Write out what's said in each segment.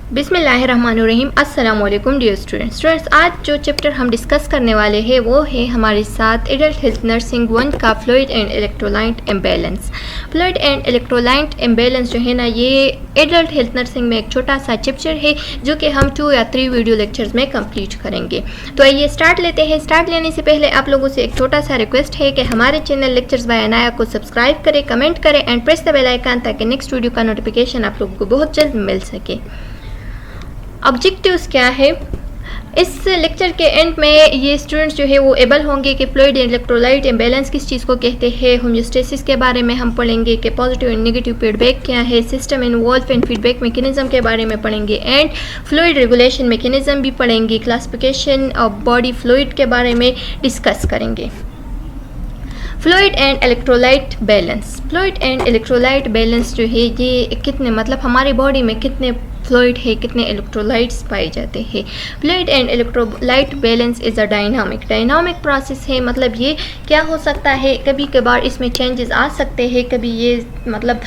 बिस्मिल्लाहिर्रहमानिर्रहीम। अस्सलाम वालेकुम डियर स्टूडेंट्स। आज जो चैप्टर हम डिस्कस करने वाले हैं वो है हमारे साथ एडल्ट हेल्थ नर्सिंग 1 का fluid and electrolyte imbalance. Fluid and electrolyte imbalance जो है ना, ये एडल्ट हेल्थ नर्सिंग में एक छोटा सा चैप्टर है जो कि हम 2 या 3 वीडियो लेक्चर्स में कंप्लीट करेंगे। तो आइए स्टार्ट लेते हैं। स्टार्ट लेने से पहले आप लोगों से एक छोटा सा रिक्वेस्ट है कि हमारे चैनल लेक्चर्स बाय अनाया को सब्सक्राइब करें, कमेंट करें and press the bell icon ताकि नेक्स्ट वीडियो का नोटिफिकेशन आप लोगों को बहुत जल्द मिल सके। ऑब्जेक्टिव्स क्या है? इस लेक्चर के एंड में ये स्टूडेंट्स जो है वो एबल होंगे कि फ्लूइड एंड इलेक्ट्रोलाइट इम्बैलेंस किस चीज़ को कहते हैं, होमियोस्टेसिस के बारे में हम पढ़ेंगे कि पॉजिटिव एंड नेगेटिव फीडबैक क्या है, system involve and feedback mechanism के बारे में पढ़ेंगे एंड फ्लूइड रेगुलेशन मैकेनिज्म भी पढ़ेंगे। क्लासिफिकेशन ऑफ बॉडी फ्लूइड के बारे में डिस्कस करेंगे। Fluid and electrolyte balance. Fluid and electrolyte balance जो है ये कितने मतलब हमारे बॉडी में कितने फ्लूइड है, कितने इलेक्ट्रोलाइट्स पाए जाते हैं। Fluid and electrolyte balance is a dynamic process है। मतलब ये क्या हो सकता है, कभी कभार इसमें चेंजेस आ सकते हैं, कभी ये मतलब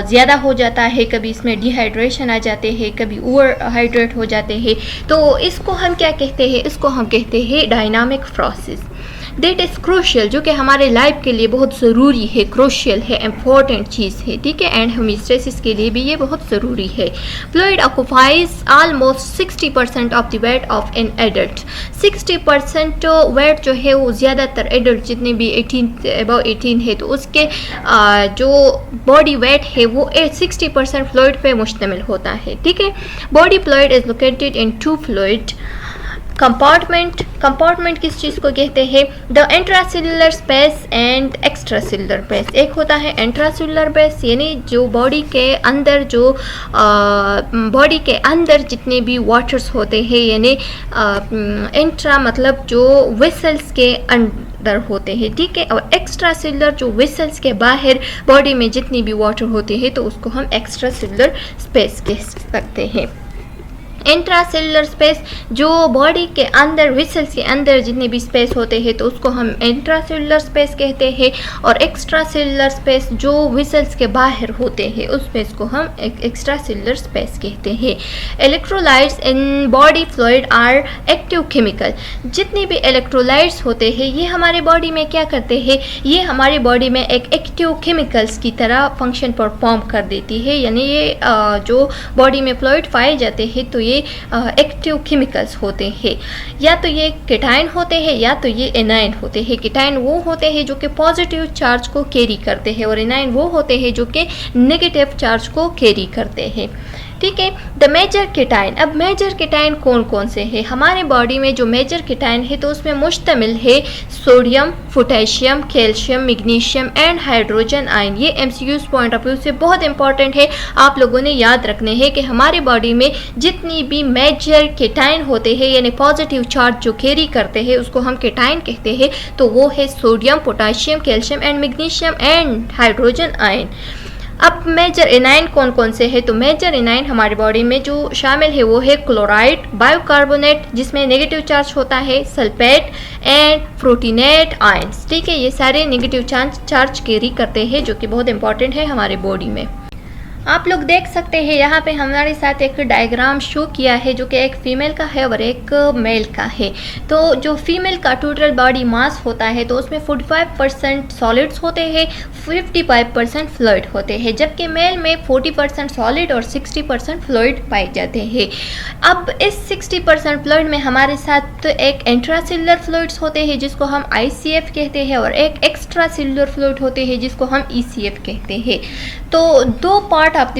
ज़्यादा हो जाता है, कभी इसमें डिहाइड्रेशन आ जाते हैं, कभी ओवर हाइड्रेट हो जाते हैं। तो इसको हम क्या कहते हैं? इसको हम कहते हैं dynamic process. That is crucial, जो कि हमारे लाइफ के लिए बहुत ज़रूरी है, क्रूशियल है, इम्पॉर्टेंट चीज़ है, ठीक है। एंड होमियोस्टेसिस के लिए भी ये बहुत ज़रूरी है। Fluid occupies almost 60% of the weight of an adult. 60% weight जो है वो ज़्यादातर एडल्ट जितने भी 18 है तो उसके जो बॉडी वेट है वो 60% फ्लूइड पे मुश्तमिल होता है, ठीक है। Body fluid is located in 2 fluid compartment किस चीज़ को कहते हैं? The intracellular space and extracellular space. एक होता है इंट्रासेलुलर स्पेस, यानी जो बॉडी के अंदर बॉडी के अंदर जितने भी वाटर्स होते हैं, यानी इंट्रा मतलब जो वेसल्स के अंदर होते हैं, ठीक है। और एक्स्ट्रा सेलुलर जो वेसल्स के बाहर बॉडी में जितनी भी वाटर होते हैं तो उसको हम एक्स्ट्रा सेलुलर स्पेस कह सकते हैं। इंट्रासेलुलर स्पेस जो बॉडी के अंदर वेसल्स के अंदर जितने भी स्पेस होते हैं तो उसको हम इंट्रासेलुलर स्पेस कहते हैं। और एक्स्ट्रा सेलुलर स्पेस जो वेसल्स के बाहर होते हैं उस स्पेस को हम एक्स्ट्रा सेलुलर स्पेस कहते हैं। Electrolytes in body fluid are active chemical. जितने भी इलेक्ट्रोलाइट्स होते हैं ये हमारे बॉडी में क्या करते हैं? ये हमारी बॉडी में एक एक्टिव केमिकल्स की तरह फंक्शन परफॉर्म कर देती है, यानी ये जो बॉडी में फ्लूइड पाए जाते हैं तो ये एक्टिव केमिकल्स होते हैं। या तो ये केटाइन होते हैं या तो ये एनाइन होते हैं। केटाइन वो होते हैं जो कि पॉजिटिव चार्ज को कैरी करते हैं और एनाइन वो होते हैं जो कि नेगेटिव चार्ज को कैरी करते हैं, ठीक है। The major cation. अब मेजर केटाइन कौन कौन से हैं? हमारे बॉडी में जो मेजर केटाइन है तो उसमें मुश्तमिल है sodium, potassium, calcium, magnesium and hydrogen ion. ये एमसीक्यूज़ पॉइंट ऑफ व्यू से बहुत इंपॉर्टेंट है, आप लोगों ने याद रखने हैं कि हमारे बॉडी में जितनी भी मेजर केटाइन होते हैं यानी पॉजिटिव चार्ज जो कैरी करते हैं उसको हम केटाइन कहते हैं। तो वो है sodium, potassium, calcium and magnesium and hydrogen ion. अब मेजर एनाइन कौन कौन से हैं? तो मेजर एनाइन हमारी बॉडी में जो शामिल है वो है क्लोराइड, बायोकार्बोनेट जिसमें नेगेटिव चार्ज होता है, सल्फेट एंड प्रोटीनेट आयंस, ठीक है। ये सारे नेगेटिव चार्ज कैरी करते हैं जो कि बहुत इंपॉर्टेंट है हमारे बॉडी में। आप लोग देख सकते हैं यहाँ पे हमारे साथ एक डायग्राम शो किया है जो कि एक फीमेल का है और एक मेल का है। तो जो फीमेल का टोटल बॉडी मास होता है तो उसमें 45% सॉलिड्स होते हैं, 55% फ्लूइड होते हैं, जबकि मेल में 40% सॉलिड और 60% फ्लूइड पाए जाते हैं। अब इस 60% फ्लूइड में हमारे साथ एक इंट्रासेलुलर फ्लूइड्स होते हैं जिसको हम ICF कहते हैं और एक एक्स्ट्रा सेलुलर फ्लूइड होते हैं जिसको हम ECF कहते हैं। तो 2 पार्ट ऑफ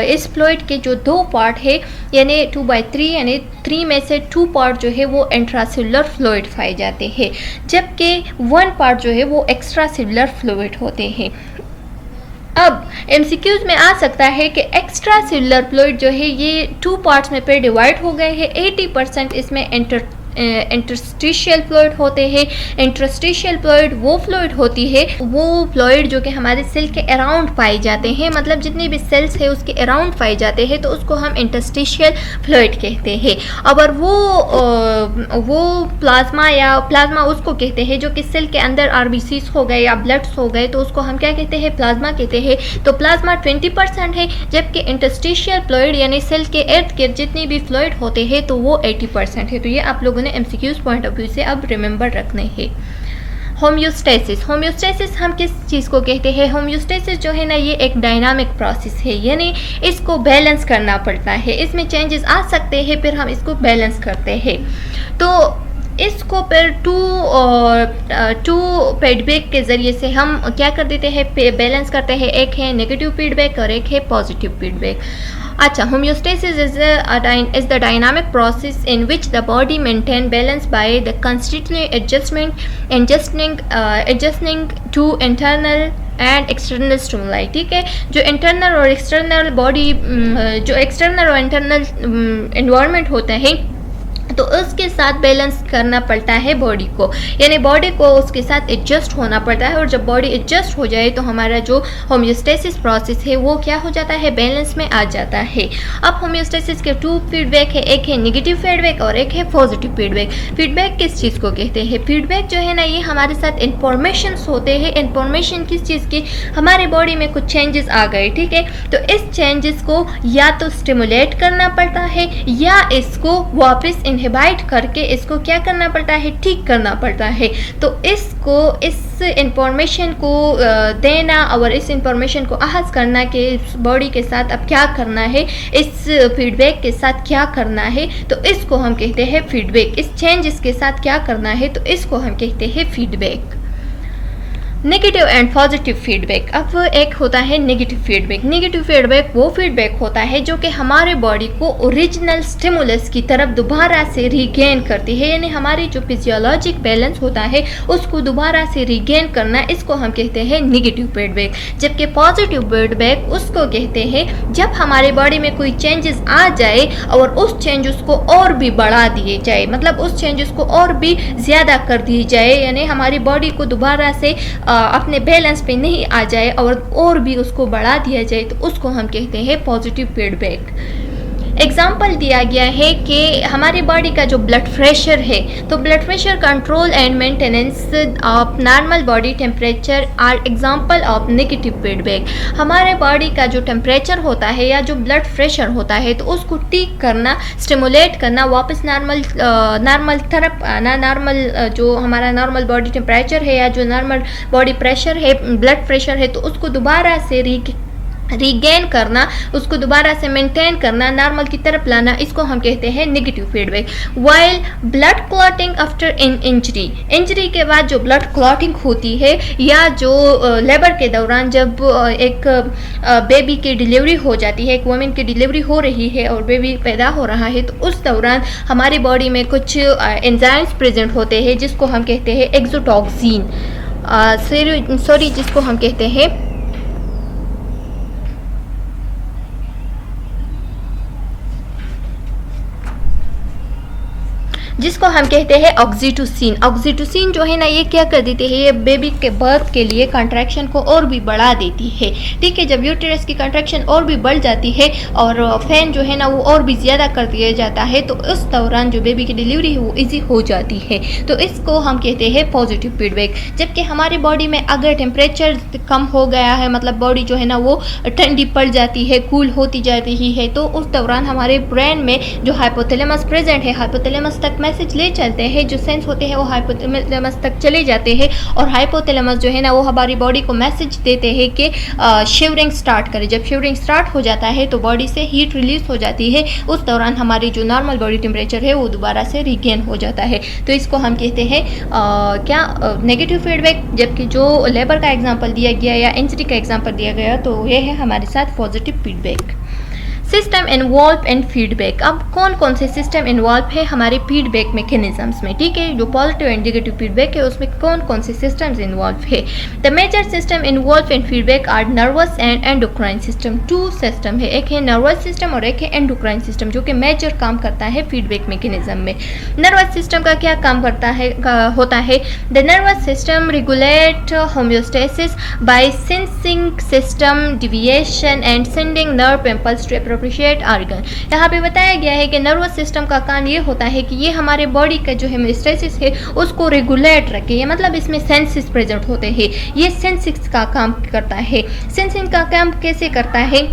इस फ्लूइड के जो 2 पार्ट है यानी 2/3 यानी 3 में से 2 पार्ट जो है वो इंट्रासेलुलर फ्लूइड पाए जाते हैं, जबकि 1 पार्ट जो है वो एक्स्ट्रा सेलुलर फ्लूइड होते हैं। अब एमसीक्यूज में आ सकता है कि एक्स्ट्रा सेलुलर फ्लूइड जो है ये 2 पार्ट्स में फिर डिवाइड हो गए हैं। 80% इसमें इंटरस्टिशियल फ्लूइड होते हैं। इंटरस्टिशियल फ्लूइड वो फ्लूइड होती है, वो फ्लूइड जो कि हमारे सेल के अराउंड पाए जाते हैं, मतलब जितनी भी सेल्स है उसके अराउंड पाए जाते हैं, तो उसको हम इंटरस्टिशियल फ्लूइड कहते हैं। और वो प्लाज्मा या प्लाज्मा उसको कहते हैं जो कि सेल के अंदर आरबीसीज हो गए या ब्लड्स हो गए, तो उसको हम क्या कहते हैं, प्लाज्मा कहते हैं। तो प्लाज्मा 20% है, जबकि इंटरस्टिशियल फ्लूइड यानी सेल के इर्द गिर्द जितनी भी फ्लूइड होते हैं तो वो 80% है। तो ये आप लोगों ने एमसीक्यूज पॉइंट ऑफ व्यू से अब रिमेंबर रखने हैं। होम्योस्टेसिस, होम्योस्टेसिस हम किस चीज़ को कहते हैं? होम्योस्टेसिस जो है ना, ये एक डायनामिक प्रोसेस है, यानी इसको बैलेंस करना पड़ता है। इसमें चेंजेस आ सकते हैं, फिर हम इसको बैलेंस करते हैं। तो इसको फिर टू फीडबैक के ज़रिए से हम क्या कर देते हैं, बैलेंस करते हैं। एक है नेगेटिव फीडबैक और एक है पॉजिटिव फीडबैक। अच्छा, homeostasis is the dynamic process in which the body maintain balance by the constantly adjusting to internal and external stimuli. ठीक है, जो इंटरनल और एक्सटर्नल बॉडी, जो एक्सटर्नल और इंटरनल एनवायरनमेंट होता है, तो उसके साथ बैलेंस करना पड़ता है बॉडी को, यानी बॉडी को उसके साथ एडजस्ट होना पड़ता है। और जब बॉडी एडजस्ट हो जाए तो हमारा जो होम्योस्टेसिस प्रोसेस है वो क्या हो जाता है, बैलेंस में आ जाता है। अब होम्योस्टेसिस के टू फीडबैक है, एक है नेगेटिव फीडबैक और एक है पॉजिटिव फीडबैक। फीडबैक किस चीज़ को कहते हैं? फीडबैक जो है ना, ये हमारे साथ इंफॉर्मेशन होते हैं। इंफॉर्मेशन किस चीज़ की? हमारे बॉडी में कुछ चेंजेस आ गए, ठीक है, तो इस चेंजेस को या तो स्टिमुलेट करना पड़ता है या इसको वापस इनहिबिट करके इसको क्या करना पड़ता है, ठीक करना पड़ता है। तो इसको, इस इंफॉर्मेशन को देना और इस इंफॉर्मेशन को अहज़ करना कि इस बॉडी के साथ अब क्या करना है, इस फीडबैक के साथ क्या करना है, तो इसको हम कहते हैं फीडबैक। इस चेंजेस के साथ क्या करना है, तो इसको हम कहते हैं feedback. Negative and positive feedback. अब एक होता है नेगेटिव फीडबैक। नेगेटिव फीडबैक वो फीडबैक होता है जो कि हमारे बॉडी को ओरिजिनल स्टिमुलस की तरफ दोबारा से रीगेन करती है, यानी हमारी जो फिजियोलॉजिक बैलेंस होता है उसको दोबारा से रीगेन करना, इसको हम कहते हैं नेगेटिव फीडबैक। जबकि पॉजिटिव फीडबैक उसको कहते हैं जब हमारे बॉडी में कोई चेंजेस आ जाए और उस चेंजेस को और भी बढ़ा दिए जाए, मतलब उस चेंजेस को और भी ज़्यादा कर दी जाए, यानी हमारी बॉडी को दोबारा से अपने बैलेंस पे नहीं आ जाए और भी उसको बढ़ा दिया जाए, तो उसको हम कहते हैं पॉजिटिव फीडबैक। एग्जाम्पल दिया गया है कि हमारी बॉडी का जो ब्लड प्रेशर है, तो blood pressure control and maintenance of normal body temperature are example of negative feedback. हमारे बॉडी का जो टेम्परेचर होता है या जो ब्लड प्रेशर होता है, तो उसको ठीक करना, स्टिमुलेट करना, वापस नॉर्मल तरफ आना, नॉर्मल जो हमारा नॉर्मल बॉडी टेम्परेचर है या जो नॉर्मल बॉडी प्रेशर है, ब्लड प्रेशर है, तो उसको दोबारा से रीगेन करना, उसको दोबारा से मेंटेन करना, नॉर्मल की तरफ लाना, इसको हम कहते हैं negative feedback. While blood clotting after injury, injury के बाद जो ब्लड क्लॉटिंग होती है या जो लेबर के दौरान जब एक बेबी की डिलीवरी हो जाती है, एक वुमेन की डिलीवरी हो रही है और बेबी पैदा हो रहा है, तो उस दौरान हमारी बॉडी में कुछ एंजाइम्स प्रेजेंट होते हैं जिसको हम कहते हैं एक्सोटॉक्सिन, जिसको हम कहते हैं ऑक्सीटोसिन। ऑक्सीटोसिन जो है ना, ये क्या कर देती है, ये बेबी के बर्थ के लिए कंट्रैक्शन को और भी बढ़ा देती है। ठीक है, जब यूटेरस की कंट्रैक्शन और भी बढ़ जाती है और फैन जो है ना वो और भी ज़्यादा कर दिया जाता है, तो उस दौरान जो बेबी की डिलीवरी है वो ईजी हो जाती है, तो इसको हम कहते हैं पॉजिटिव फीडबैक। जबकि हमारी बॉडी में अगर टेम्परेचर कम हो गया है, मतलब बॉडी जो है ना वो ठंडी पड़ जाती है, कूल होती जाती है, तो उस दौरान हमारे ब्रेन में जो हाइपोथैलेमस प्रेजेंट है, हाइपोथैलेमस तक मैसेज ले चलते हैं, जो सेंस होते हैं वो हाइपोथैलेमस तक चले जाते हैं, और हाइपोथैलेमस जो है ना वो हमारी बॉडी को मैसेज देते हैं कि शिवरिंग स्टार्ट करें। जब शिवरिंग स्टार्ट हो जाता है तो बॉडी से हीट रिलीज हो जाती है, उस दौरान हमारी जो नॉर्मल बॉडी टेम्परेचर है वो दोबारा से रिगेन हो जाता है, तो इसको हम कहते हैं नेगेटिव फीडबैक। जबकि जो लेबर का एग्जाम्पल दिया गया या इंजरी का एग्जाम्पल दिया गया, तो ये है हमारे साथ positive feedback. System involve in feedback. अब कौन कौन से सिस्टम इन्वॉल्व है हमारे फीडबैक मैकेनिज्म्स में, ठीक है, जो पॉजिटिव एंड नेगेटिव फीडबैक है उसमें कौन कौन से सिस्टम्स इन्वॉल्व है। The major system involve in feedback are nervous and endocrine system. 2 system है, एक है नर्वस सिस्टम और एक है एंडोक्राइन सिस्टम, जो कि मेजर काम करता है फीडबैक मैकेनिज्म में। नर्वस सिस्टम का क्या काम करता है होता है, the nervous system regulate homeostasis by sensing system deviation and sending nerve impulse to appropriate organ. यहाँ पे बताया गया है कि नर्वस सिस्टम का काम ये होता है कि ये हमारे बॉडी का जो होम्योस्टेसिस है उसको रेगुलेट रखे, ये मतलब इसमें सेंसिस प्रेजेंट होते हैं, ये सेंसिस का काम करता है। सेंसिंग का काम कैसे करता है,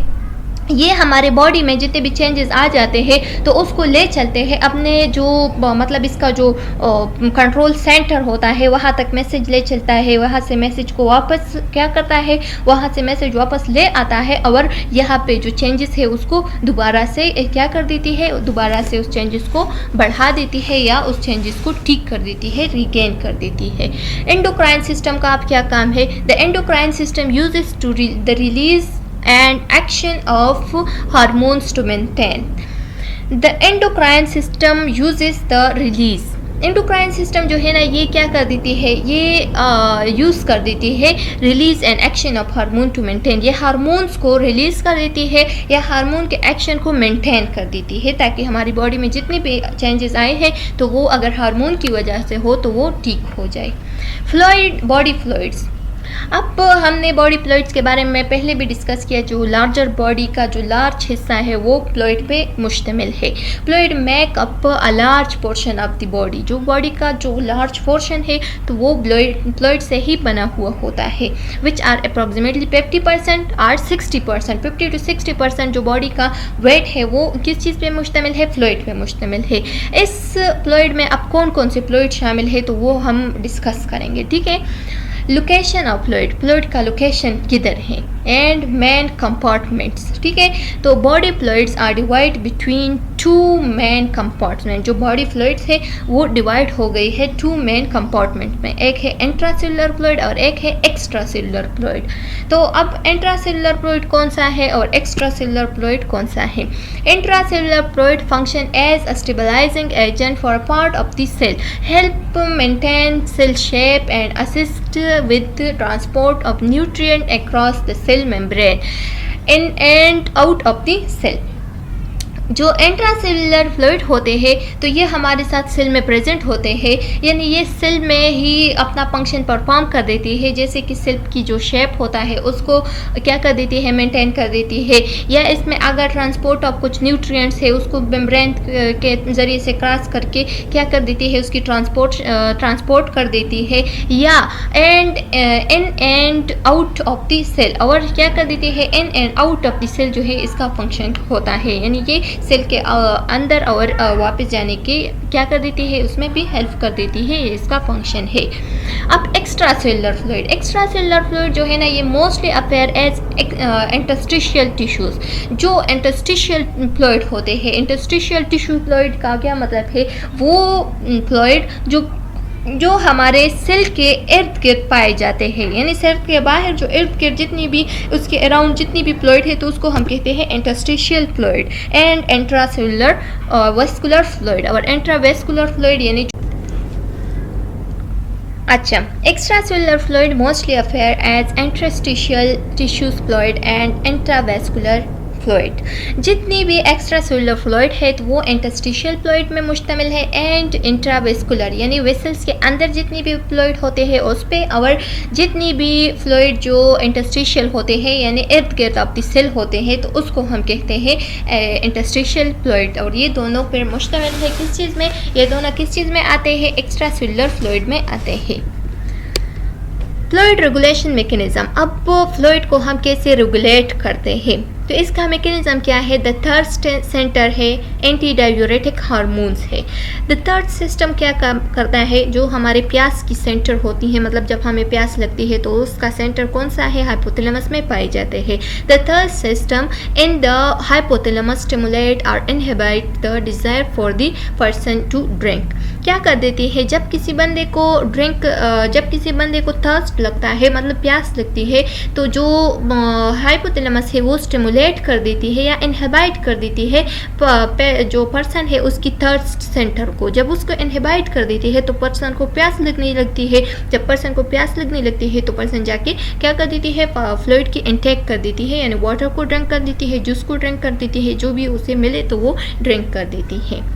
ये हमारे बॉडी में जितने भी चेंजेस आ जाते हैं तो उसको ले चलते हैं अपने जो मतलब इसका जो कंट्रोल सेंटर होता है वहाँ तक मैसेज ले चलता है, वहाँ से मैसेज को वापस क्या करता है, वहाँ से मैसेज वापस ले आता है और यहाँ पे जो चेंजेस है उसको दोबारा से क्या कर देती है, दोबारा से उस चेंजेस को बढ़ा देती है या उस चेंजेस को ठीक कर देती है, रिगेन कर देती है। एंडोक्राइन सिस्टम का अब क्या काम है, the endocrine system uses to the release and action of hormones to maintain. The endocrine system uses the release. Endocrine system जो है ना ये क्या कर देती है, ये यूज़ कर देती है release and action of hormone to maintain. ये हार्मोन्स को रिलीज़ कर देती है या हार्मोन के एक्शन को मेंटेन कर देती है ताकि हमारी बॉडी में जितने भी चेंजेस आए हैं तो वो अगर हार्मोन की वजह से हो तो वो ठीक हो जाए। Fluid, body fluids. अब हमने बॉडी फ्लूइड्स के बारे में पहले भी डिस्कस किया, जो लार्जर बॉडी का जो लार्ज हिस्सा है वो फ्लूइड पे मुश्तमिल है। Fluid make up a large portion of the body, जो बॉडी का जो लार्ज पोर्शन है तो वो फ्लूइड से ही बना हुआ होता है, विच आर अप्रॉक्सीमेटली 50% और 60%, 50 to 60% जो बॉडी का वेट है वो किस चीज़ पे मुश्तमिल है, फ्लूइड पे मुश्तमिल है। इस फ्लूइड में अब कौन कौन से फ्लूइड शामिल है तो वो हम डिस्कस करेंगे, ठीक है। लोकेशन ऑफ फ्लूइड, फ्लूइड का लोकेशन किधर है, एंड मेन कंपार्टमेंट्स, ठीक है। तो body fluids are divide between 2 main compartment, जो बॉडी फ्लूइड्स है वो डिवाइड हो गई है 2 मेन कंपार्टमेंट में, एक है इंट्रासेलुलर फ्लूइड और एक है एक्स्ट्रासेलुलर फ्लूइड। तो अब इंट्रासेलुलर फ्लूइड कौन सा है और एक्स्ट्रासेलुलर फ्लूइड कौन सा है। Intracellular fluid function as a stabilising agent for part of the cell, help maintain cell shape and assist with the transport of nutrient across the cell membrane in and out of the cell। जो intracellular fluid होते हैं तो ये हमारे साथ cell में present होते हैं, यानी ये सेल में ही अपना फंक्शन परफॉर्म कर देती है, जैसे कि सेल की जो शेप होता है उसको क्या कर देती है, मेंटेन कर देती है, या इसमें अगर ट्रांसपोर्ट ऑफ कुछ न्यूट्रिएंट्स है उसको मेम्ब्रेन के ज़रिए से क्रॉस करके क्या कर देती है, उसकी ट्रांसपोर्ट कर देती है, या in and out of the cell, और क्या कर देती है, in and out of the cell जो है इसका फंक्शन होता है, यानी ये सेल के अंदर और वापस जाने की क्या कर देती है, उसमें भी हेल्प कर देती है, ये इसका फंक्शन है। अब एक्स्ट्रासेलुलर फ्लूइड, एक्स्ट्रासेलुलर फ्लूइड जो है ना ये mostly appear as interstitial tissues, जो इंटरस्टिशियल फ्लूइड होते हैं। इंटरस्टिशियल टिश्यू फ्लूइड का क्या मतलब है, वो फ्लूइड जो हमारे सेल के इर्द गिर्द पाए जाते हैं, यानी सेल के बाहर जो इर्द गिर्द जितनी भी उसके अराउंड जितनी भी फ्लूइड है तो उसको हम कहते हैं interstitial fluid and intracellular vascular fluid और इंट्रावेस्कुलर फ्लूइड यानी अच्छा। Extracellular fluid mostly appear as interstitial tissues fluid and intravascular fluid. जितनी भी एक्स्ट्रासेलुलर फ्लूइड है तो वो इंटरस्टिशियल फ्लूइड में मुश्तमिल है एंड इंट्रावेस्कुलर यानी वेसल्स के अंदर जितनी भी फ्लूइड होते हैं उस पे, और जितनी भी फ्लूइड जो इंटरस्टिशियल होते हैं यानी इर्द गिर्द ऑफ द सेल होते हैं तो उसको हम कहते हैं इंटरस्टिशियल फ्लूइड। और ये दोनों फिर मुश्तमिल है किस चीज़ में, ये दोनों किस चीज़ में आते हैं, एक्स्ट्रासेलुलर फ्लूइड में आते हैं। फ्लूइड रेगुलेशन मैकेनिज्म, अब फ्लूइड को हम कैसे रेगुलेट करते हैं तो इसका मैकेनिज्म क्या है, द थर्ड सेंटर है एंटी डायूरेटिक हार्मोन्स है। द थर्ड सिस्टम क्या काम करता है, जो हमारे प्यास की सेंटर होती है, मतलब जब हमें प्यास लगती है तो उसका सेंटर कौन सा है, हाइपोथैलेमस में पाए जाते हैं। The third system in the hypothalamus stimulate और inhibit the desire for the person to drink. क्या कर देती है, जब किसी बंदे को थर्स्ट लगता है मतलब प्यास लगती है तो जो हाइपोथैलेमस है वो स्टिमुलेट स्टिमुलेट कर देती है या इनहिबिट कर देती है जो पर्सन है उसकी थर्स्ट सेंटर को। जब उसको इनहिबिट कर देती है तो पर्सन को प्यास लगने लगती है। जब पर्सन को प्यास लगने लगती है तो पर्सन जाके क्या कर देती है, फ्लूइड की इनटेक कर देती है, यानी वाटर को ड्रिंक कर देती है, जूस को ड्रिंक कर देती है, जो भी उसे मिले तो वो ड्रिंक कर देती है।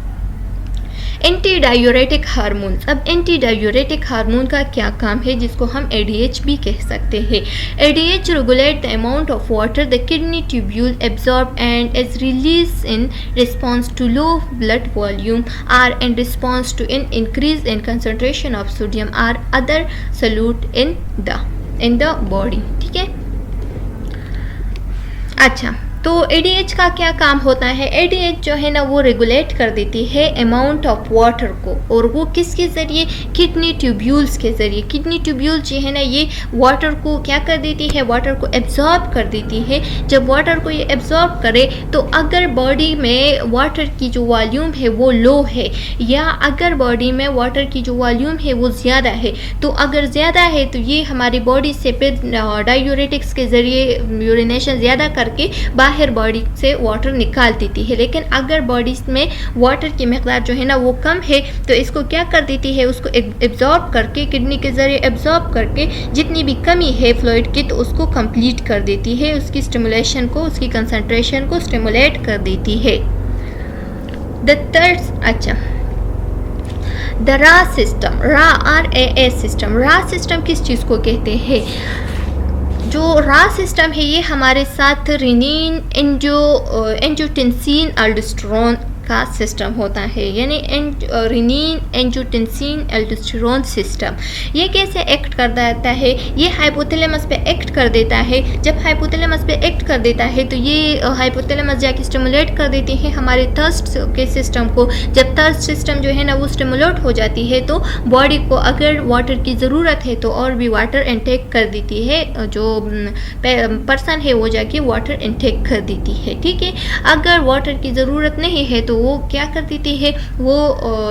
Anti diuretic hormones. अब एंटी डायूरेटिक हार्मोन का क्या काम है, जिसको हम ADH भी कह सकते हैं। ADH regulate the amount of water the kidney tubule absorb and is release in response to low blood volume or in response to in increase in concentration of sodium or other solute in the body. ठीक है, अच्छा, तो ADH का क्या काम होता है। ADH जो है ना वो रेगुलेट कर देती है अमाउंट ऑफ वाटर को, और वो किसके ज़रिए, किडनी ट्यूब्यूल्स के ज़रिए। किडनी ट्यूब्यूल्स जो है ना ये वाटर को क्या कर देती है, वाटर को एब्जॉर्ब कर देती है। जब वाटर को ये एब्जॉर्ब करे तो अगर बॉडी में वाटर की जो वॉल्यूम है वो लो है, या अगर बॉडी में वाटर की जो वॉल्यूम है वो ज़्यादा है, तो अगर ज़्यादा है तो ये हमारी बॉडी से फिर डायूरेटिक्स के ज़रिए यूरिनेशन ज़्यादा करके बाहर बॉडी से वाटर निकाल देती है। लेकिन अगर बॉडी में वाटर की मकदार जो है ना वो कम है तो इसको क्या कर देती है, उसको एब्जॉर्ब करके, किडनी के ज़रिए एब्जॉर्ब करके जितनी भी कमी है फ्लूइड की तो उसको कंप्लीट कर देती है, उसकी स्टिमुलेशन को, उसकी कंसंट्रेशन को स्टिमुलेट कर देती है। अच्छा, द रा सिस्टम, RAA सिस्टम। रा सिस्टम किस चीज़ को कहते हैं। जो रा सिस्टम है ये हमारे साथ रेनिन, एंजियोटेंसिन, अल्डोस्टेरोन का सिस्टम होता है, यानी रेनिन, एंजियोटेंसिन, अल्डोस्टेरोन सिस्टम। ये कैसे एक्ट कर देता है, ये हाइपोथैलेमस पे एक्ट कर देता है। जब हाइपोथैलेमस पे एक्ट कर देता है तो ये हाइपोथैलेमस जाके स्टिमुलेट कर देती है हमारे थर्स्ट के सिस्टम को। जब थर्स्ट सिस्टम जो है ना वो स्टिमुलेट हो जाती है तो बॉडी को अगर वाटर की ज़रूरत है तो और भी वाटर इनटेक कर देती है, जो पर्सन है वो जाके वाटर इनटेक कर देती है। ठीक है, अगर वाटर की ज़रूरत नहीं है तो वो क्या कर देती है, वो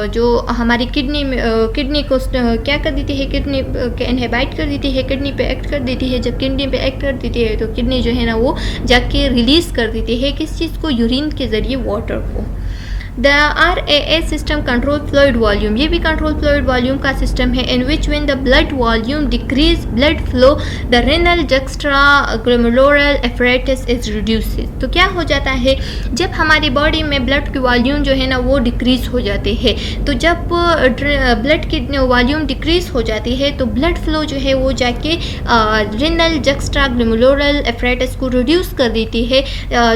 जो हमारी किडनी को क्या कर देती है, किडनी के इनहिबिट कर देती है, किडनी पे एक्ट कर देती है। जब किडनी पे एक्ट कर देती है तो किडनी जो है ना वो जाके रिलीज़ कर देती है किस चीज़ को, यूरिन के ज़रिए वाटर को। The RAA system control fluid volume. ये भी कंट्रोल फ्लूइड वॉल्यूम का सिस्टम है, in which when the blood volume decrease blood flow the renal juxtaglomerular apparatus is reduces. तो क्या हो जाता है, जब हमारी बॉडी में ब्लड की वॉल्यूम जो है ना वो डिक्रीज हो जाती है, तो जब ब्लड की वॉल्यूम डिक्रीज हो जाती है तो ब्लड फ्लो जो है वो जाके रेनल जक्स्ट्रा ग्लोमेरुलर एपरेटस को रिड्यूस कर देती है,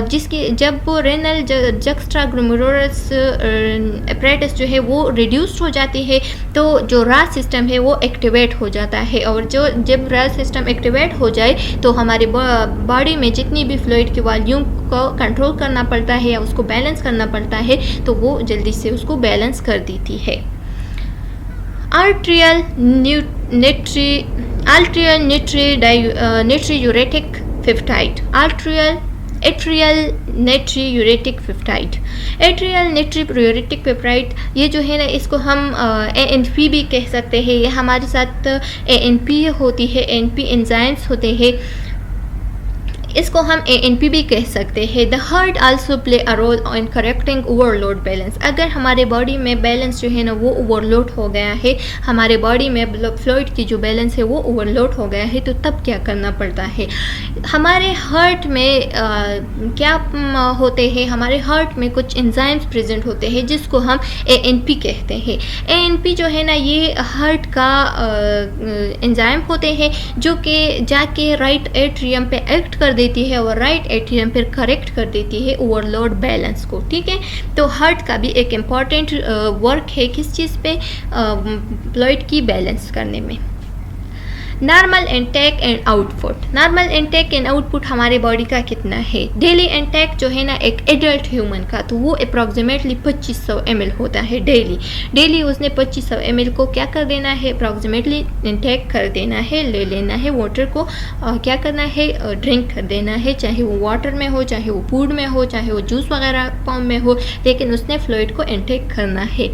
जिसकी जब रेनल जक्स्ट्रा ग्लोमेरुलर एपरेटस जो है वो रिड्यूस्ड हो जाती है तो जो रा सिस्टम है वो एक्टिवेट हो जाता है। और जब रा सिस्टम एक्टिवेट हो जाए तो हमारी बॉडी में जितनी भी फ्लूइड की वॉल्यूम को कंट्रोल करना पड़ता है या उसको बैलेंस करना पड़ता है तो वो जल्दी से उसको बैलेंस कर देती है। Atrial natriuretic peptide. Atrial natriuretic peptide. Atrial natriuretic peptide ये जो है ना इसको हम ANP भी कह सकते हैं। ये हमारे साथ ANP होती है, ANP एंजाइम्स होते हैं, इसको हम ANP भी कह सकते हैं। The heart also play a role in correcting overload balance. अगर हमारे बॉडी में बैलेंस जो है ना वो ओवरलोड हो गया है, हमारे बॉडी में फ्लूइड की जो बैलेंस है वो ओवरलोड हो गया है, तो तब क्या करना पड़ता है। हमारे हार्ट में क्या होते हैं, हमारे हार्ट में कुछ एंजाइम्स प्रेजेंट होते हैं जिसको हम ANP कहते हैं। ANP जो है ना ये हार्ट का एंजाइम होते हैं जो कि जाके राइट एट्रियम पे एक्ट कर देती है और राइट एट्रियम पर करेक्ट कर देती है ओवरलोड बैलेंस को। ठीक है, तो हार्ट का भी एक इम्पॉर्टेंट वर्क है किस चीज़ पे, फ्लूइड की बैलेंस करने में। Normal intake and output. Normal intake and output हमारे बॉडी का कितना है। डेली इनटेक जो है ना एक एडल्ट ह्यूमन का तो वो अप्रॉक्सीमेटली 2500 ml होता है डेली उसने 2500 ml को क्या कर देना है, अप्रॉक्सीमेटली इनटेक कर देना है, ले लेना है। वाटर को क्या करना है, ड्रिंक कर देना है, चाहे वो वाटर में हो, चाहे वो फूड में हो, चाहे वो जूस वगैरह फॉर्म में हो, लेकिन उसने फ्लूइड को इनटेक करना है।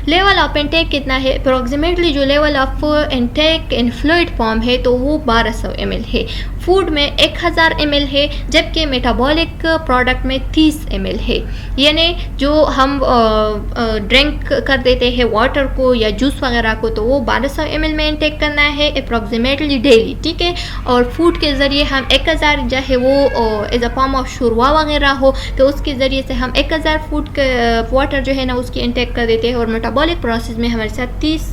लेवल ऑफ इनटेक कितना है, अप्रॉक्सीमेटली जो level of intake in fluid form है तो वो 1200 ml है। फूड में 1000 ml है, जबकि मेटाबॉलिक प्रोडक्ट में 30 ml है। यानी जो हम ड्रिंक कर देते हैं वाटर को या जूस वगैरह को, तो वो 1200 ml में इंटेक करना है अप्रॉक्सीमेटली डेली, ठीक है। और फूड के ज़रिए हम 1000 चाहे वो एज अ फॉर्म ऑफ शुरवा वगैरह हो, तो उसके ज़रिए से हम 1000 फूड वाटर जो है ना उसकी इंटेक कर देते हैं, और मेटाबॉलिक प्रोसेस में हमारे साथ 30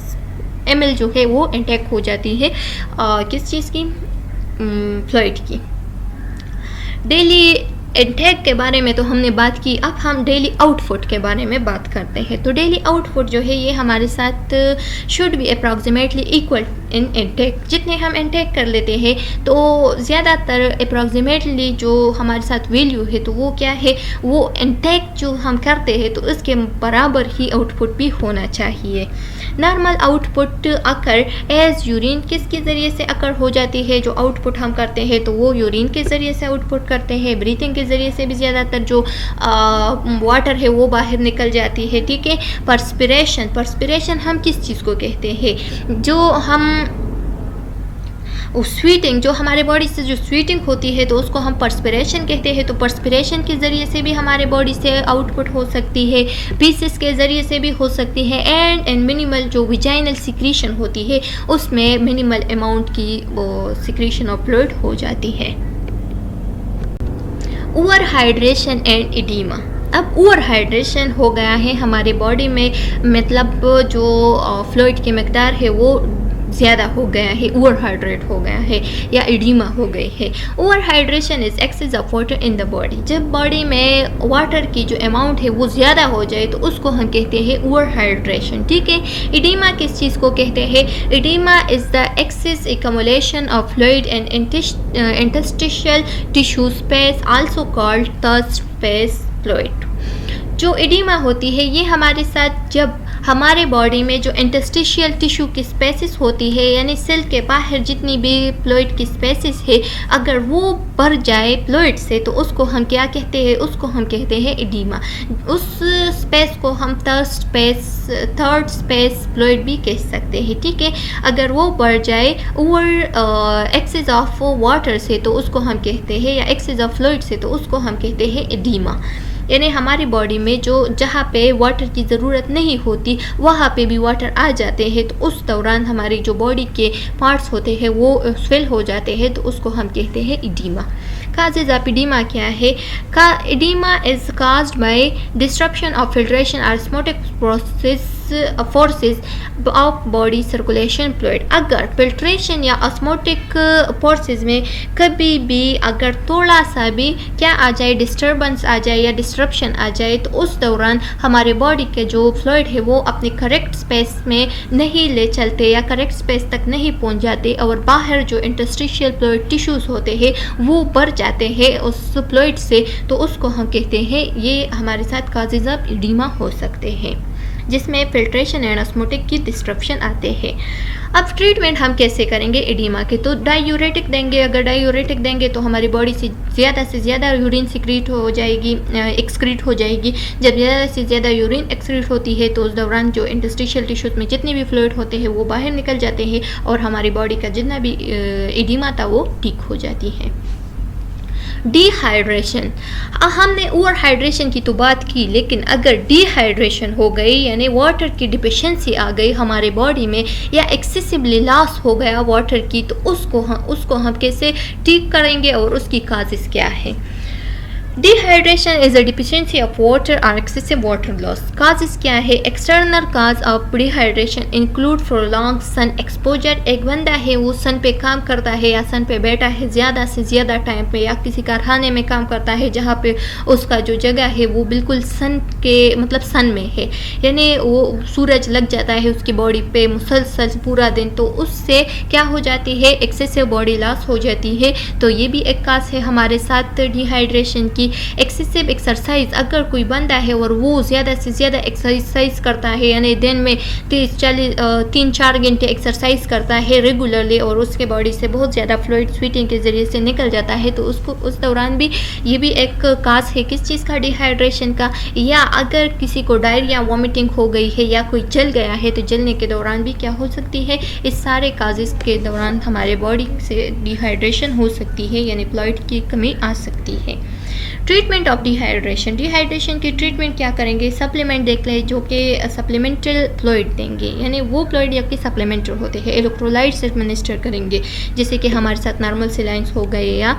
ml जो है वो इंटेक हो जाती है किस चीज़ की, फ्लूइड की। डेली इंटेक के बारे में तो हमने बात की, अब हम डेली आउटपुट के बारे में बात करते हैं। तो डेली आउटपुट जो है ये हमारे साथ should be approximately equal in intake. जितने हम इंटेक कर लेते हैं तो ज़्यादातर अप्रॉक्सीमेटली जो हमारे साथ वैल्यू है तो वो क्या है, वो इंटेक जो हम करते हैं तो उसके बराबर ही आउटपुट भी होना चाहिए। Normal output occur as urine किसके ज़रिए से अकर हो जाती है, जो आउटपुट हम करते हैं तो वो यूरिन के ज़रिए से आउटपुट करते हैं। ब्रीथिंग के ज़रिए से भी ज़्यादातर जो वाटर है वो बाहर निकल जाती है, ठीक है। पर्सपिरेशन हम किस चीज़ को कहते हैं, जो हम स्वीटिंग, जो हमारे बॉडी से जो स्वीटिंग होती है तो उसको हम पर्सपिरेशन कहते हैं। तो पर्सपिरेशन के ज़रिए से भी हमारे बॉडी से आउटपुट हो सकती है, पीसेस के ज़रिए से भी हो सकती है, एंड मिनिमल जो विजाइनल सिक्रीशन होती है उसमें मिनिमल अमाउंट की वो सिक्रीशन ऑफ फ्लूइड हो जाती है। Over hydration and oedema. अब ओवर हाइड्रेशन हो गया है हमारे बॉडी में, मतलब जो फ्लूइड की मकदार है वो ज़्यादा हो गया है, ओवर हाइड्रेट हो गया है या एडिमा हो गई है। Overhydration is excess of water in the body. जब बॉडी में वाटर की जो अमाउंट है वो ज़्यादा हो जाए तो उसको हम कहते हैं ओवर हाइड्रेशन, ठीक है। एडिमा किस चीज़ को कहते हैं, oedema is the excess accumulation of fluid and interstitial tissue space also called third space fluid. जो एडिमा होती है ये हमारे साथ जब हमारे बॉडी में जो इंटरस्टिशियल टिश्यू की स्पेसिस होती है, यानी सेल के बाहर जितनी भी फ्लूइड की स्पेसिस है, अगर वो भर जाए फ्लूइड से तो उसको हम क्या कहते हैं, उसको हम कहते हैं एडिमा। उस स्पेस को हम थर्ड स्पेस फ्लूइड भी कह सकते हैं, ठीक है। अगर वो बढ़ जाए ओवर एक्सेस ऑफ वाटर से तो उसको हम कहते हैं, या एक्सेस ऑफ फ्लूइड से तो उसको हम कहते हैं एडिमा। यानी हमारी बॉडी में जो जहाँ पे वाटर की ज़रूरत नहीं होती वहाँ पे भी वाटर आ जाते हैं, तो उस दौरान हमारी जो बॉडी के पार्ट्स होते हैं वो स्वेल हो जाते हैं, तो उसको हम कहते हैं एडिमा। काजेज ऑफ एडिमा क्या है, oedema is caused by disruption of filtration osmotic forces of body circulation fluid. अगर फिल्ट्रेशन या ऑस्मोटिक फोर्सेस में कभी भी अगर थोड़ा सा भी क्या आ जाए, डिस्टर्बेंस आ जाए या डिस्ट्रप्शन आ जाए, तो उस दौरान हमारे बॉडी के जो फ्लूइड है वो अपने करेक्ट स्पेस में नहीं ले चलते या करेक्ट स्पेस तक नहीं पहुंच जाते, और बाहर जो इंटरस्टिशियल फ्लूइड टिश्यूज़ होते हैं वो भर जाते हैं उस फ्लूइड से, तो उसको हम कहते हैं ये हमारे साथ काजेज ऑफ एडिमा हो सकते हैं, जिसमें फिल्ट्रेशन एंड ऑस्मोटिक की डिस्ट्रप्शन आते हैं। अब ट्रीटमेंट हम कैसे करेंगे एडिमा के, तो डायूरेटिक देंगे। अगर डायूरेटिक देंगे तो हमारी बॉडी से ज़्यादा यूरिन सिक्रीट हो जाएगी, एक्सक्रीट हो जाएगी। जब ज़्यादा से ज़्यादा यूरिन एक्सक्रीट होती है तो उस दौरान जो इंटरस्टिशियल टिश्यूज में जितने भी फ्लूइड होते हैं वो बाहर निकल जाते हैं, और हमारी बॉडी का जितना भी एडिमा था वो ठीक हो जाती है। डिहाइड्रेशन, हमने ओवर हाइड्रेशन की तो बात की, लेकिन अगर डिहाइड्रेशन हो गई यानी वाटर की डिफिशिएंसी आ गई हमारे बॉडी में, या एक्सेसिवली लॉस हो गया वाटर की, तो उसको हम कैसे ठीक करेंगे और उसकी काजेस क्या है। Dehydration is a deficiency of water और एक्सेसिव वाटर लॉस। काजेस क्या है, external cause of dehydration include prolong sun exposure. एक बंदा है वो सन पे काम करता है या सन पे बैठा है ज़्यादा से ज़्यादा टाइम पे, या किसी कारखाने में काम करता है जहाँ पे उसका जो जगह है वो बिल्कुल सन के मतलब सन में है, यानी वो सूरज लग जाता है उसकी बॉडी पे मुसलसल पूरा दिन, तो उससे क्या हो जाती है, एक्सेसिव बॉडी लॉस हो जाती है। तो ये भी एक काज है हमारे साथ डिहाइड्रेशन की। कि एक्सेसिव एक्सरसाइज अगर कोई बंदा है और वो ज़्यादा से ज़्यादा एक्सरसाइज करता है, यानी दिन में 3-4 घंटे एक्सरसाइज करता है रेगुलरली और उसके बॉडी से बहुत ज़्यादा फ्लूइड स्वीटिंग के ज़रिए से निकल जाता है, तो उसको उस दौरान भी ये भी एक काज है किस चीज़ का, डिहाइड्रेशन का। या अगर किसी को डायरिया वॉमिटिंग हो गई है या कोई जल गया है तो जलने के दौरान भी क्या हो सकती है, इस सारे काजेस के दौरान हमारे बॉडी से डिहाइड्रेशन हो सकती है, यानी फ्लूइड की कमी आ सकती है। ट्रीटमेंट ऑफ डिहाइड्रेशन, डिहाइड्रेशन की ट्रीटमेंट क्या करेंगे, सप्लीमेंट देख लें जो कि सप्लीमेंटल फ्लूइड देंगे, यानी वो फ्लूइड या कि सप्लीमेंटल होते हैं, इलेक्ट्रोलाइट्स एडमिनिस्टर करेंगे, जैसे कि हमारे साथ नॉर्मल सेलाइंस हो गए या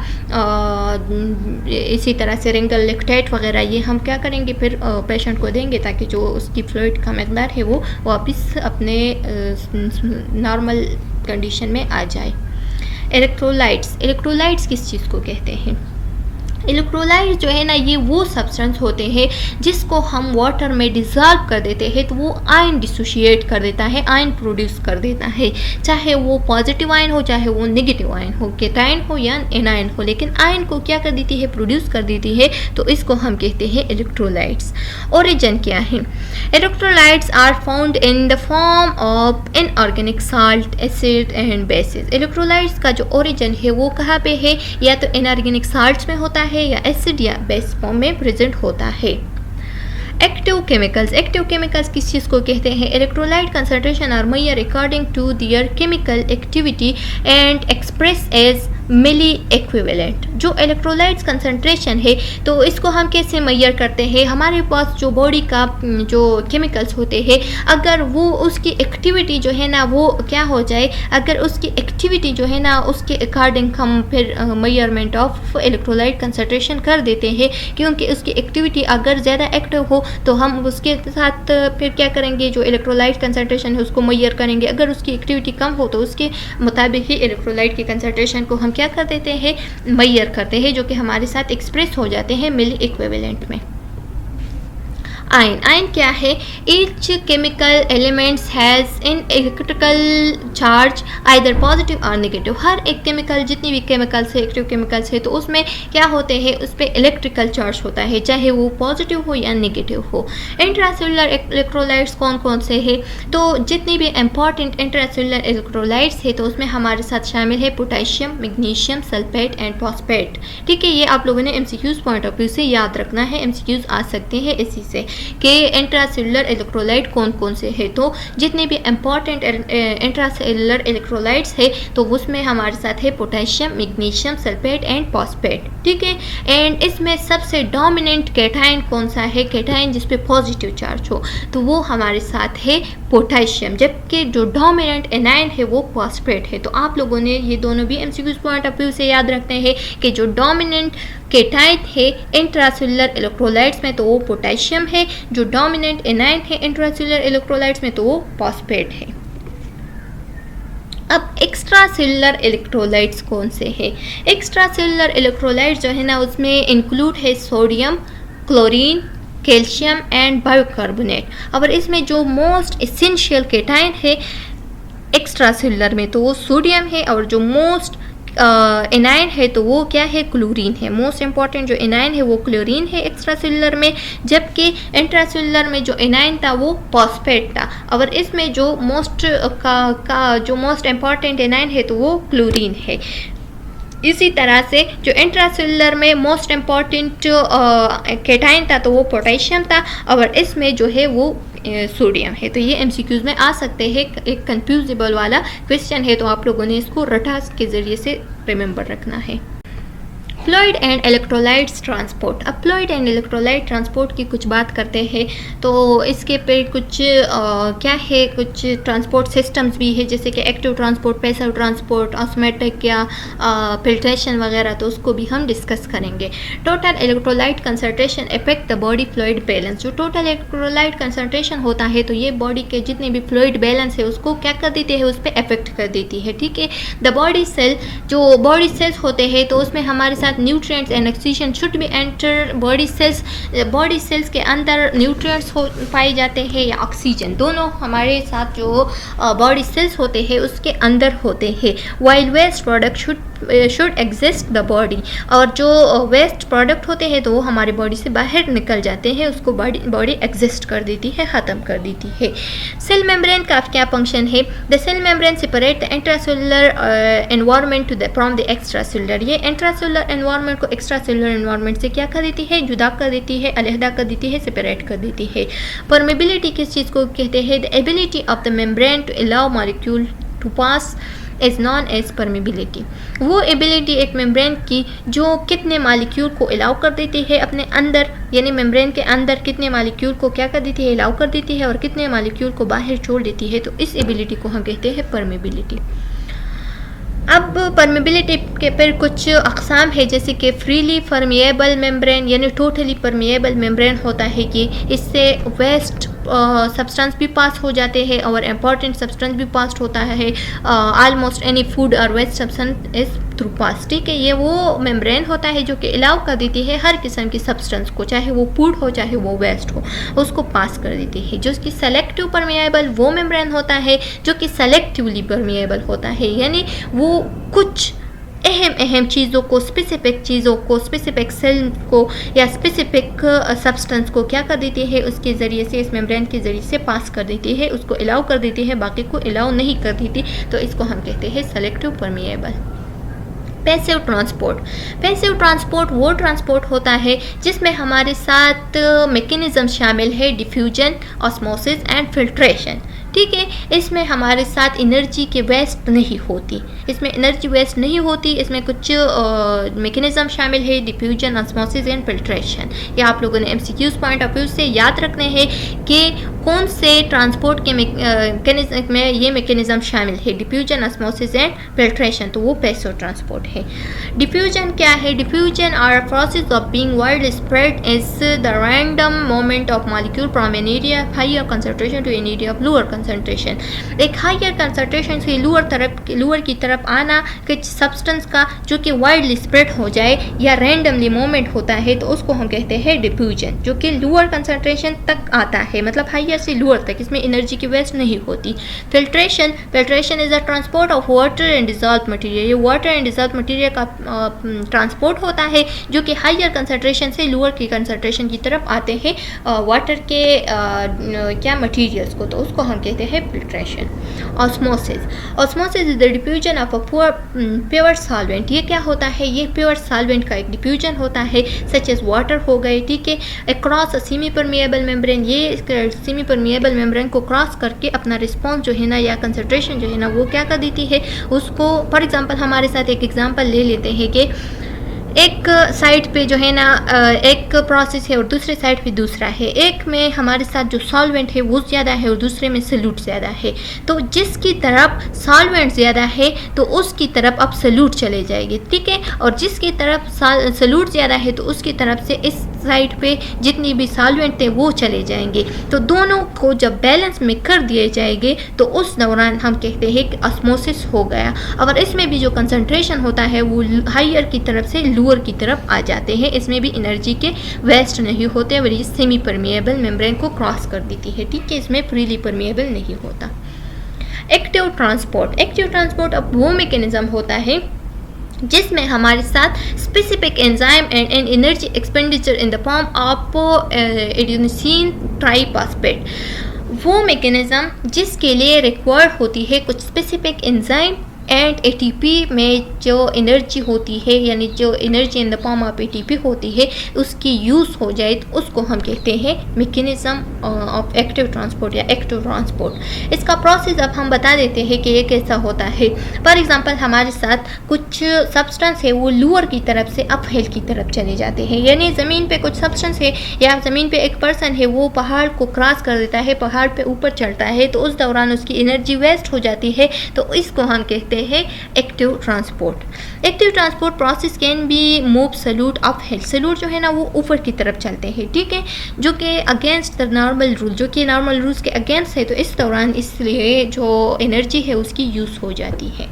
इसी तरह से रिंगल लेक्टेट वगैरह, ये हम क्या करेंगे फिर पेशेंट को देंगे ताकि जो उसकी फ्लूइड का मकदार है वो वापस अपने नॉर्मल कंडीशन में आ जाए। इलेक्ट्रोलाइट्स, इलेक्ट्रोलाइट्स किस चीज़ को कहते हैं, इलेक्ट्रोलाइट जो है ना ये वो सब्सटेंस होते हैं जिसको हम वाटर में डिज़ोल्व कर देते हैं तो वो आयन डिसोशिएट कर देता है, आयन प्रोड्यूस कर देता है, चाहे वो पॉजिटिव आयन हो चाहे वो नेगेटिव आयन हो, केटायन हो या एनायन हो, लेकिन आयन को क्या कर देती है, प्रोड्यूस कर देती है, तो इसको हम कहते हैं इलेक्ट्रोलाइट्स। ओरिजिन क्या है, electrolytes are found in the form of inorganic salt, acid and basis. Electrolytes का जो ओरिजिन है वो कहाँ पे है, या तो इनऑर्गेनिक साल्ट्स में होता है या एसिड या बेस फॉर्म में प्रेजेंट होता है। एक्टिव केमिकल्स, एक्टिव केमिकल्स किस चीज़ को कहते हैं, electrolyte concentration are measured according to their chemical activity and express as milliequivalent. जो इलेक्ट्रोलाइट्स कंसंट्रेशन है तो इसको हम कैसे मेजर करते हैं, हमारे पास जो बॉडी का जो केमिकल्स होते हैं अगर वो उसकी एक्टिविटी जो है ना वो क्या हो जाए, अगर उसकी एक्टिविटी जो है ना उसके अकॉर्डिंग हम फिर मेजरमेंट ऑफ इलेक्ट्रोलाइट कंसंट्रेशन कर देते हैं, क्योंकि उसकी एक्टिविटी अगर ज़्यादा एक्टिव हो तो हम उसके साथ फिर क्या करेंगे, जो इलेक्ट्रोलाइट कंसंट्रेशन है उसको मेजर करेंगे, अगर उसकी एक्टिविटी कम हो तो उसके मुताबिक ही इलेक्ट्रोलाइट की कंसंट्रेशन को हम क्या कर देते हैं, मेजर करते हैं, जो कि हमारे साथ एक्सप्रेस हो जाते हैं मिली इक्विवेलेंट में। आयन, आयन क्या है, each chemical elements has in electrical charge either positive और नेगेटिव। हर एक केमिकल, जितनी भी केमिकल्स है एक्टिव केमिकल्स है तो उसमें क्या होते हैं, उस पर इलेक्ट्रिकल चार्ज होता है, चाहे वो पॉजिटिव हो या नेगेटिव हो। इंट्रासेलुलर इलेक्ट्रोलाइट्स कौन कौन से हैं, तो जितनी भी इंपॉर्टेंट इंट्रासेलुलर इलेक्ट्रोलाइट्स है तो उसमें हमारे साथ शामिल है potassium, magnesium, sulphate and phosphate. ठीक है, ये आप लोगों ने MCQs पॉइंट ऑफ व्यू से याद रखना है, MCQs आ सकते हैं इसी से कि इंट्रासेलुलर इलेक्ट्रोलाइट कौन कौन से है। तो जितने भी इंपॉर्टेंट इंट्रासेलुलर इलेक्ट्रोलाइट्स है तो उसमें हमारे साथ है potassium, magnesium, sulphate and phosphate. ठीक है, एंड इसमें सबसे डोमिनेंट कैटायन कौन सा है, कैटायन जिस पे पॉजिटिव चार्ज हो तो वो हमारे साथ है पोटेशियम, जबकि जो डोमिनेंट एनायन है वो फॉस्फेट है। तो आप लोगों ने ये दोनों भी MCQs पॉइंट ऑफ व्यू से याद रखते हैं कि जो डोमिनेंट कैटायन है इंट्रासेलुलर इलेक्ट्रोलाइट्स में तो वो पोटेशियम है, जो डोमिनेंट एनायन है इंट्रासेलुलर इलेक्ट्रोलाइट्स में तो वो फॉस्फेट है। अब एक्स्ट्रा सेलुलर इलेक्ट्रोलाइट्स कौन से हैं, एक्स्ट्रा सेलुलर इलेक्ट्रोलाइट्स जो है ना उसमें इंक्लूड है sodium, chlorine, calcium and bicarbonate. और इसमें जो मोस्ट एसेंशियल कैटायन है एक्स्ट्रा सेलुलर में तो वो सोडियम है, और जो मोस्ट एनायन है तो वो क्या है, क्लोरीन है। मोस्ट इंपॉर्टेंट जो एनायन है वो क्लोरीन है एक्स्ट्रा सेलुलर में, जबकि इंट्रासेलुलर में जो एनायन था वो फॉस्फेट था। और इसमें जो जो मोस्ट इंपॉर्टेंट एनायन है तो वो क्लोरीन है। इसी तरह से जो इंट्रासेलुलर में मोस्ट इम्पॉर्टेंट कैटायन था तो वो पोटेशियम था, और इसमें जो है वो सोडियम है। तो ये MCQs में आ सकते हैं, एक कंफ्यूजेबल वाला क्वेश्चन है, तो आप लोगों ने इसको रटास के ज़रिए से रिमेंबर रखना है। Fluid and electrolytes transport. अब फ्लूइड एंड इलेक्ट्रोलाइट ट्रांसपोर्ट की कुछ बात करते हैं तो इसके पे कुछ क्या है, कुछ ट्रांसपोर्ट सिस्टम्स भी है, जैसे कि active transport, passive transport, osmotic या फिल्ट्रेशन वगैरह, तो उसको भी हम डिस्कस करेंगे। Total electrolyte concentration affect the body fluid balance. जो टोटल इलेक्ट्रोलाइट कंसंट्रेशन होता है तो ये बॉडी के जितने भी फ्लूइड बैलेंस है उसको क्या कर देती है, उस पर अफेक्ट कर देती है। ठीक है, द बॉडी सेल, जो बॉडी सेल्स होते हैं तो उसमें हमारे साथ nutrients and oxygen should be enter body cells. Body cells के अंदर न्यूट्रिएंट्स पाए जाते हैं या ऑक्सीजन, दोनों हमारे साथ जो बॉडी सेल्स होते हैं उसके अंदर होते हैं। While waste product should should exist the body, और जो वेस्ट प्रोडक्ट होते हैं तो वो हमारे बॉडी से बाहर निकल जाते हैं, उसको बॉडी एग्जिस्ट कर देती है, ख़त्म कर देती है। सेल मेम्ब्रेन का क्या फंक्शन है? The cell membrane separate the intracellular environment from the extracellular. ये इंट्रासेलुलर एनवायरनमेंट को एक्स्ट्रा सेलुलर एनवायरनमेंट से क्या कर देती है? जुदा कर देती है, अलहदा कर देती है, सेपरेट कर देती है। परमेबिलिटी किस चीज़ को कहते हैं? The ability of the membrane to allow molecule to pass is known as permeability. वो एबिलिटी एक मेम्ब्रेन की जो कितने मालिक्यूल को अलाउ कर देती है अपने अंदर, यानी मेम्ब्रेन के अंदर कितने मालिक्यूल को क्या कर देती है? अलाउ कर देती है, और कितने मालिक्यूल को बाहर छोड़ देती है, तो इस एबिलिटी को हम कहते हैं परमिबिलिटी। अब परमेबिलिटी के फिर कुछ अक़साम है, जैसे कि फ्रीली परमिएबल मेम्ब्रेन, यानी टोटली परमिएबल मेम्ब्रेन होता है कि इससे वेस्ट सब्सटेंस भी पास हो जाते हैं और इम्पॉर्टेंट सब्सटेंस भी पास होता है। आलमोस्ट एनी फूड और waste substance is through pass. ठीक है, ये वो मेम्ब्रेन होता है जो कि अलाउ कर देती है हर किस्म की सब्सटेंस को, चाहे वो फूड हो चाहे वो वेस्ट हो, उसको पास कर देती है। जो कि सेलेक्टिव परमिएबल वो मेम्ब्रेन होता है जो कि सेलेक्टिवली परमिएबल होता है, यानी वो कुछ अहम चीज़ों को, स्पेसिफिक सेल को या स्पेसिफिक सब्सटेंस को क्या कर देती है? उसके ज़रिए से, इस मेम्ब्रेन के ज़रिए से पास कर देती है, उसको अलाउ कर देती है, बाकी को अलाउ नहीं कर देती, तो इसको हम कहते हैं सेलेक्टिव परमिएबल। पैसिव ट्रांसपोर्ट वो ट्रांसपोर्ट होता है जिसमें हमारे साथ मैकेनिज़्म शामिल है, डिफ्यूजन, ऑस्मोसिस एंड फिल्ट्रेशन। ठीक है, इसमें हमारे साथ एनर्जी के वेस्ट नहीं होती, इसमें कुछ मैकेनिज़्म शामिल है, डिफ्यूजन, ऑस्मोसिस एंड फिल्ट्रेशन। ये आप लोगों ने एमसीक्यूज़ पॉइंट ऑफ व्यू से याद रखने हैं कि कौन से ट्रांसपोर्ट के मैकेनिज़्म में ये मैकेनिज़्म शामिल है, डिफ्यूजन, ऑस्मोसिस एंड फिल्ट्रेशन, तो वो पैसिव ट्रांसपोर्ट है। डिफ्यूजन क्या है? Diffusion are a process of being widely spread is the random movement of molecule from an area of higher concentration to an area of lower concentration. एक higher concentration से lower की तरफ आना कुछ substance का जो कि वाइडली स्प्रेड हो जाए या रैंडमली मूवमेंट होता है, तो उसको हम कहते हैं डिफ्यूजन, जो कि लोअर कंसंट्रेशन तक आता है, मतलब हायर से लोअर तक, इसमें एनर्जी की वेस्ट नहीं होती। Filtration is a transport of water and dissolve material. ये वाटर एंड डिजॉल्व मटेरियल का ट्रांसपोर्ट होता है जो कि हायर कंसंट्रेशन से लोअर की कंसंट्रेशन की तरफ आते हैं वाटर के क्या मटेरियल्स को, तो उसको हम कहते हैं filtration. Osmosis is the diffusion of a pure solvent. ये क्या होता है? ये प्योर सॉल्वेंट का एक डिफ्यूजन होता है, सच एज वाटर हो गए, ठीक है, across a semi permeable membrane. ये सेमी परमिएबल मेम्ब्रेन को क्रॉस करके अपना रिस्पॉन्स जो है ना, या कंसंट्रेशन जो है ना, वो क्या कर देती है उसको। फॉर एग्जांपल हमारे साथ एक एग्जांपल ले लेते हैं कि एक साइड पे जो है ना एक प्रोसेस है और दूसरे साइड पे दूसरा है। एक में हमारे साथ जो सॉल्वेंट है वो ज़्यादा है और दूसरे में सल्यूट ज़्यादा है, तो जिसकी तरफ सॉल्वेंट ज़्यादा है तो उसकी तरफ अब सल्यूट चले जाएगी, ठीक है, और जिसकी तरफ सल्यूट ज़्यादा है तो उसकी तरफ से इस साइड पे जितनी भी सॉल्वेंट थे वो चले जाएंगे। तो दोनों को जब बैलेंस में कर दिए जाएंगे तो उस दौरान हम कहते हैं कि ऑस्मोसिस हो गया। और इसमें भी जो कंसंट्रेशन होता है वो हायर की तरफ से लोअर की तरफ आ जाते हैं, इसमें भी एनर्जी के वेस्ट नहीं होते और ये सेमी परमिएबल मेम्ब्रेन को क्रॉस कर देती है, ठीक है, इसमें फ्रीली परमिएबल नहीं होता। एक्टिव ट्रांसपोर्ट अब वो मैकेनिज्म होता है जिसमें हमारे साथ specific enzyme and energy expenditure in the form of adenosine triphosphate. वो मैकेनिज्म जिसके लिए रिक्वायर्ड होती है कुछ स्पेसिफिक एंजाइम एंड एटीपी में जो एनर्जी होती है, यानी जो energy in the form of ATP होती है उसकी यूज़ हो जाए तो उसको हम कहते हैं मैकेनिज्म ऑफ एक्टिव ट्रांसपोर्ट या एक्टिव ट्रांसपोर्ट। इसका प्रोसेस अब हम बता देते हैं कि ये कैसा होता है। फॉर एग्जांपल हमारे साथ कुछ सब्सटेंस है वो लोअर की तरफ से अप हिल की तरफ चले जाते हैं, यानी ज़मीन पे कुछ सब्सटेंस है या ज़मीन पे एक पर्सन है वो पहाड़ को क्रॉस कर देता है, पहाड़ पे ऊपर चढ़ता है, तो उस दौरान उसकी एनर्जी वेस्ट हो जाती है, तो इसको हम कहते हैं active transport. Active transport process can be move solute uphill. Solute जो है ना वो ऊपर की तरफ चलते हैं, ठीक है, जो कि अगेंस्ट द नॉर्मल रूल, जो कि नॉर्मल रूल्स के अगेंस्ट है, तो इस दौरान इसलिए जो एनर्जी है उसकी यूज़ हो जाती है।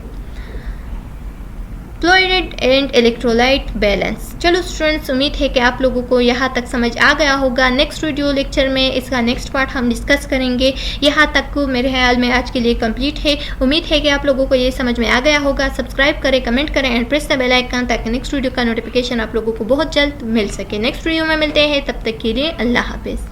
Fluoride and electrolyte balance. चलो स्टूडेंट्स, उम्मीद है कि आप लोगों को यहाँ तक समझ आ गया होगा। नेक्स्ट वीडियो लेक्चर में इसका नेक्स्ट पार्ट हम डिस्कस करेंगे। यहाँ तक मेरे ख्याल में आज के लिए कंप्लीट है। उम्मीद है कि आप लोगों को ये समझ में आ गया होगा। सब्सक्राइब करें, कमेंट करें and press the bell icon ताकि नेक्स्ट वीडियो का नोटिफिकेशन आप लोगों को बहुत जल्द मिल सके। नेक्स्ट वीडियो में मिलते हैं, तब तक के लिए अल्लाह हाफिज़।